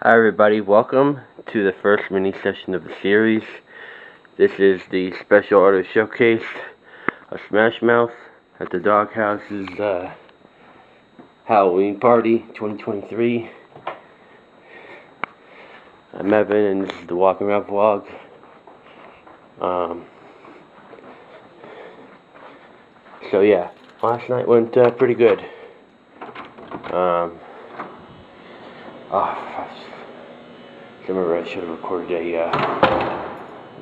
Hi everybody, welcome to the first mini session of the series. This is the special artist showcase of Smash Mouth at the Doghouse's Halloween party 2023. I'm Evan and this is the walking around vlog. So yeah, last night went pretty good. I remember I should have recorded an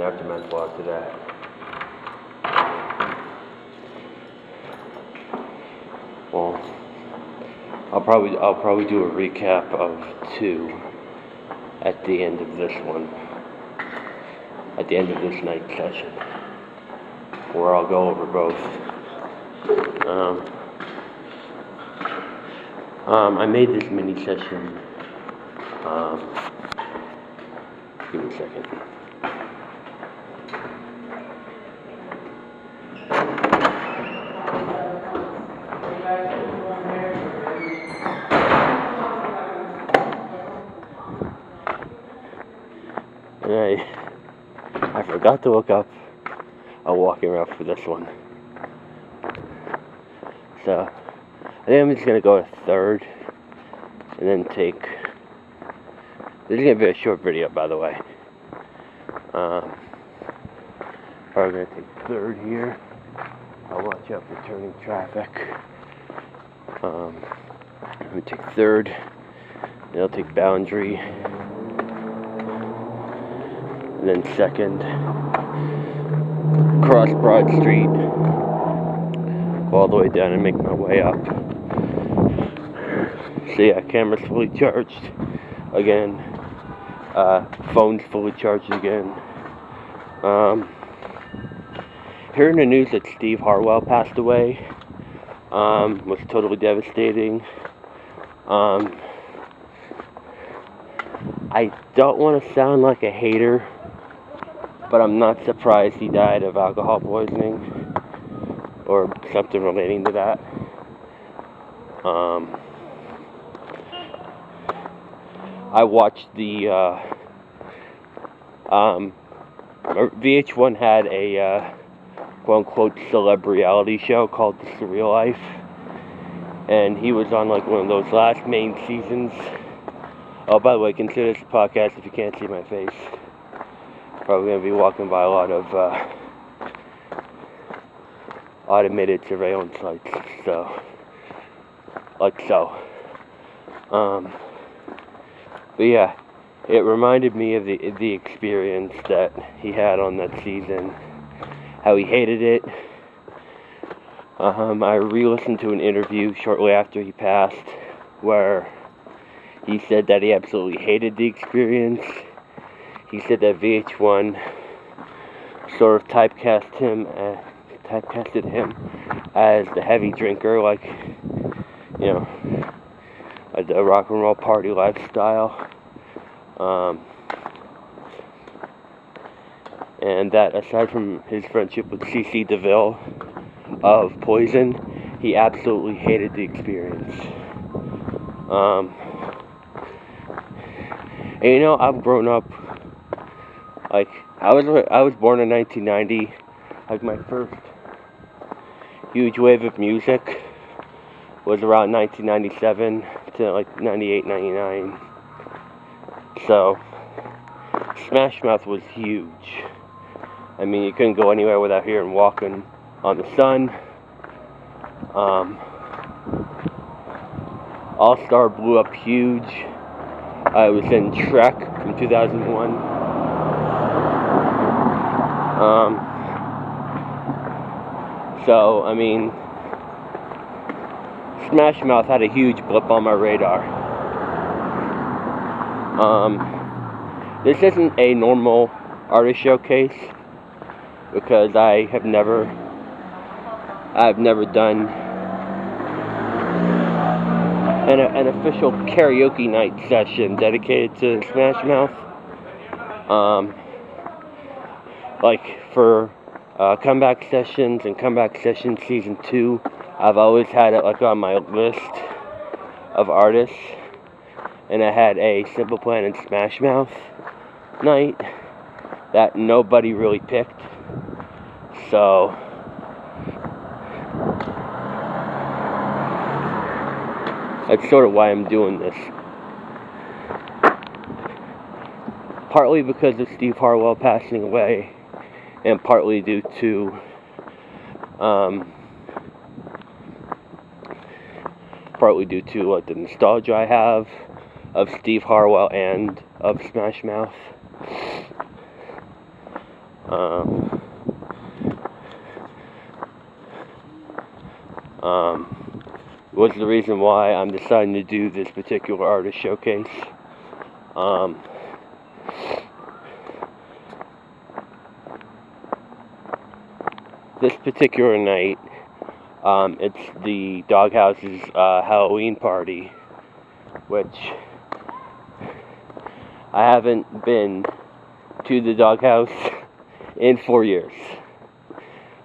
aftermath vlog to that. Well, I'll probably do a recap of 2 at the end of this one. At the end of this night's session, where I'll go over both. I made this mini session. Give me a second. And I forgot to look up a walking route for this one. So I think I'm just gonna go a third and then take. This is gonna be a short video, by the way. Probably gonna take third here. I'll watch out for turning traffic. I'm gonna take third. Then I'll take boundary. And then second. Cross Broad Street. Go all the way down and make my way up. So yeah, camera's fully charged again. Phone's fully charged again. Hearing the news that Steve Harwell passed away was totally devastating. I don't want to sound like a hater, but I'm not surprised he died of alcohol poisoning or something relating to that. I watched the VH1 had a quote-unquote celeb reality show called The Surreal Life, and he was on like one of those last main seasons. Oh, by the way, consider this a podcast if you can't see my face. Probably going to be walking by a lot of automated surveillance sites, so, like so. But yeah, it reminded me of the experience that he had on that season, how he hated it. I re-listened to an interview shortly after he passed, where he said that he absolutely hated the experience. He said that VH1 sort of typecasted him as the heavy drinker, like, you know, the rock and roll party lifestyle. And that aside from his friendship with CC DeVille of Poison, he absolutely hated the experience. And you know, I've grown up, like, I was born in 1990, like, my first huge wave of music was around 1997 to, like, 98, 99, so, Smash Mouth was huge. I mean, you couldn't go anywhere without hearing Walking on the Sun. All Star blew up huge. I was in Trek from 2001. So, I mean, Smash Mouth had a huge blip on my radar. This isn't a normal artist showcase because I've never done an official karaoke night session dedicated to Smash Mouth. Like for comeback sessions and comeback session season 2, I've always had it like on my list of artists. and I had a Simple Plan and Smash Mouth night that nobody really picked. So that's sort of why I'm doing this. Partly because of Steve Harwell passing away, and partly due to like the nostalgia I have of Steve Harwell and of Smash Mouth. Was the reason why I'm deciding to do this particular artist showcase. This particular night, it's the Doghouse's Halloween party, which I haven't been to the Doghouse in 4 years.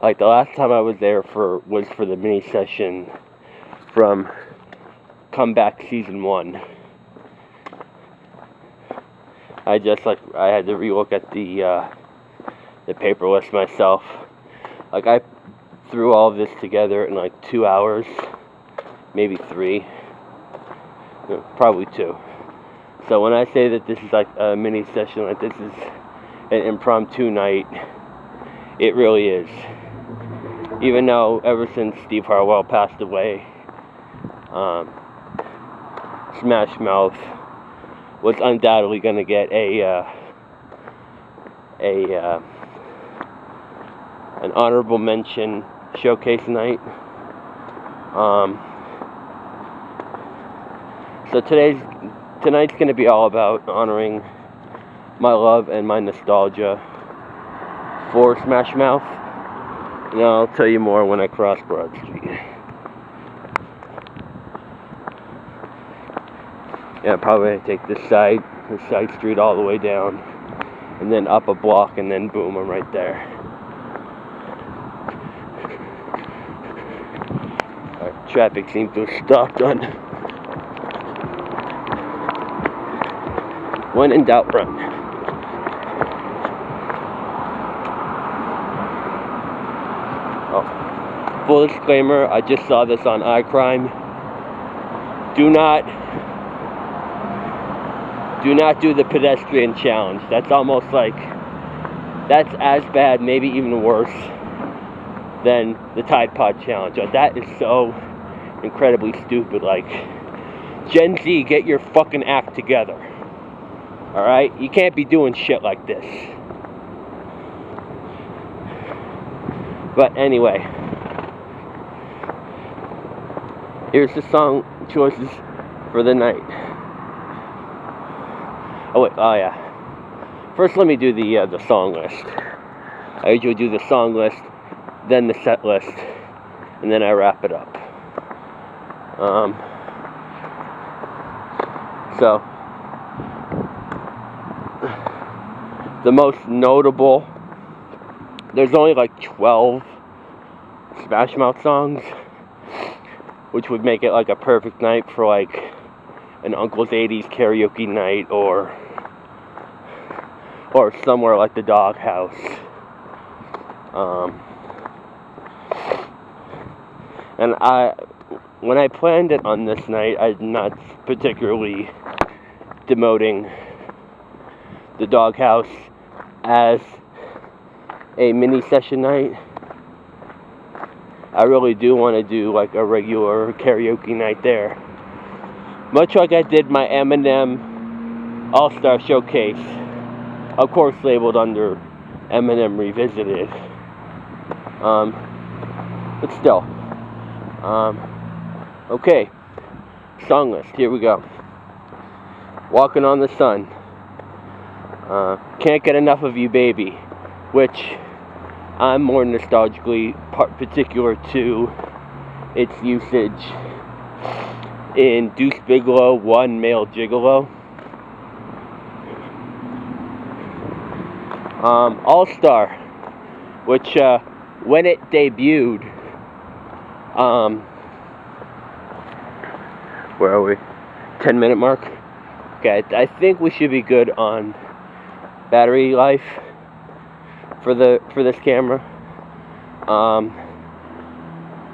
Like, the last time I was there was for the mini session from Comeback Season 1. I had to relook at the paper list myself. Like, I threw all of this together in like 2 hours, maybe 3, probably 2. So when I say that this is like a mini session, like this is an impromptu night, it really is. Even though ever since Steve Harwell passed away, Smash Mouth was undoubtedly going to get an honorable mention showcase night. So tonight's going to be all about honoring my love and my nostalgia for Smash Mouth. And I'll tell you more when I cross Broad Street. Yeah, probably take this side street all the way down, and then up a block, and then boom, I'm right there. Traffic seems to have stopped on. When in doubt, run. Oh. Full disclaimer, I just saw this on iCrime. Do not do the pedestrian challenge. That's almost like, that's as bad, maybe even worse, than the Tide Pod challenge. That is so incredibly stupid. Like, Gen Z, get your fucking act together. Alright? You can't be doing shit like this. But anyway, here's the song choices for the night. Oh yeah. First, let me do the song list. I usually do the song list, then the set list, and then I wrap it up. So the most notable, there's only like 12 Smash Mouth songs, which would make it like a perfect night for like an Uncle's 80s karaoke night, or somewhere like the Doghouse. And when I planned it on this night, I'm not particularly demoting the Doghouse as a mini session night. I really do want to do like a regular karaoke night there, much like I did my Eminem All-Star Showcase, of course labeled under Eminem Revisited. But still. Okay. Song list. Here we go. Walking on the Sun. Can't Get Enough of You, Baby, which I'm more nostalgically particular to its usage in Deuce Bigalow, One Male Gigolo. All-Star, which when it debuted, where are we? 10-minute mark? Okay, I think we should be good on battery life for this camera.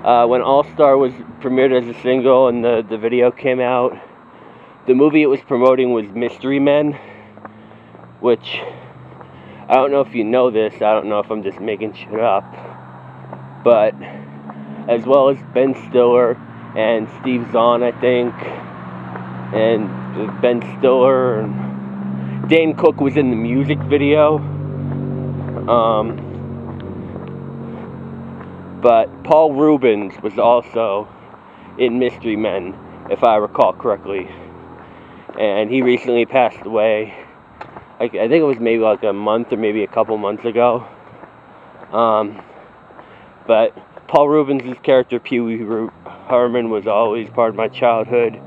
When All Star was premiered as a single and the video came out, the movie it was promoting was Mystery Men, which I don't know if you know this. I don't know if I'm just making shit up, but as well as Ben Stiller and Steve Zahn, I think, and Ben Stiller and Dane Cook was in the music video. But Paul Rubens was also in Mystery Men, if I recall correctly. And he recently passed away. I think it was maybe like a month or maybe a couple months ago. But Paul Rubens' character, Pee Wee Herman, was always part of my childhood.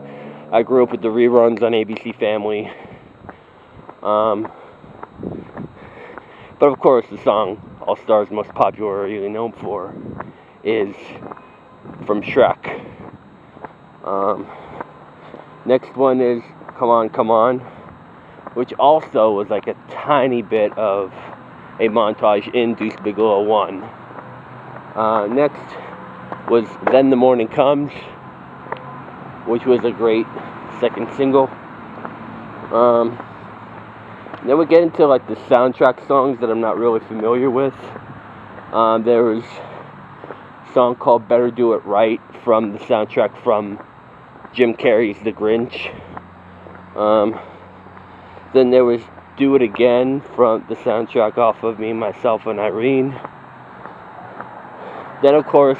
I grew up with the reruns on ABC Family. But of course, the song All Star's most popularly known for is from Shrek. Next one is Come On, Come On, which also was like a tiny bit of a montage in Deuce Bigalow 1. Next was Then the Morning Comes, which was a great second single. Then we get into like the soundtrack songs that I'm not really familiar with. There was a song called Better Do It Right from the soundtrack from Jim Carrey's The Grinch. Then there was Do It Again from the soundtrack off of Me, Myself, and Irene. Then of course,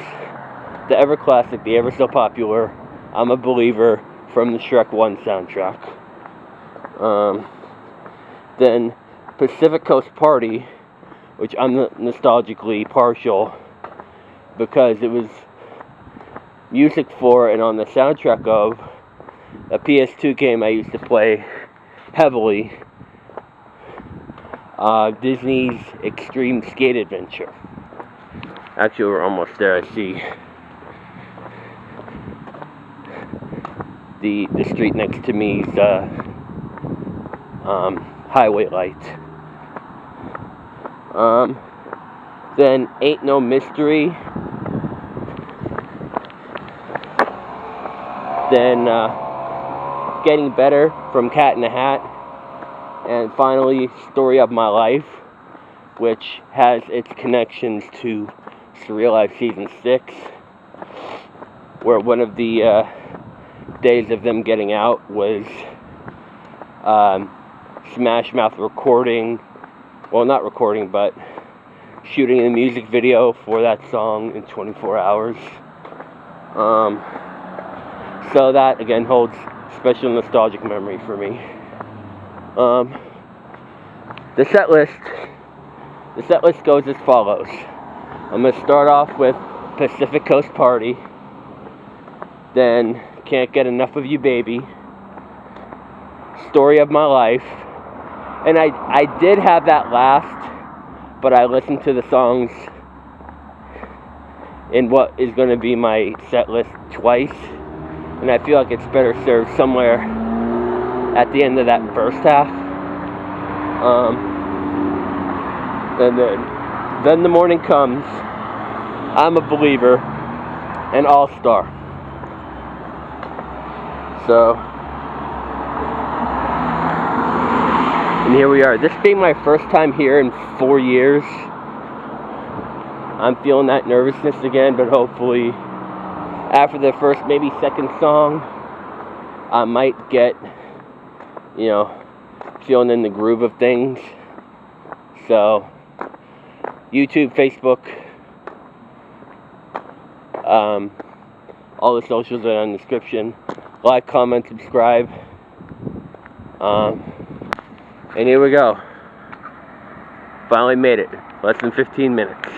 the ever classic, the ever so popular I'm a Believer from the Shrek 1 soundtrack. Then Pacific Coast Party, which I'm nostalgically partial because it was music for and on the soundtrack of a PS2 game I used to play heavily, Disney's Extreme Skate Adventure. Actually, we're almost there. I see the street next to me's highway light. Then Ain't No Mystery. Then Getting Better from Cat in the Hat. And finally, Story of My Life, which has its connections to Surreal Life Season 6, where one of the days of them getting out was Smash Mouth recording, well, not recording, but shooting a music video for that song in 24 hours. So that, again, holds special nostalgic memory for me. The set list goes as follows. I'm going to start off with Pacific Coast Party, then Can't Get Enough of You Baby, Story of My Life, and I did have that last, but I listened to the songs in what is going to be my set list twice, and I feel like it's better served somewhere at the end of that first half. And then the Morning Comes, I'm a Believer, and All Star. So, and here we are. This being my first time here in 4 years, I'm feeling that nervousness again, but hopefully after the first, maybe second song, I might get, feeling in the groove of things. So, YouTube, Facebook, all the socials are in the description. Like, comment, subscribe. And here we go. Finally made it. Less than 15 minutes.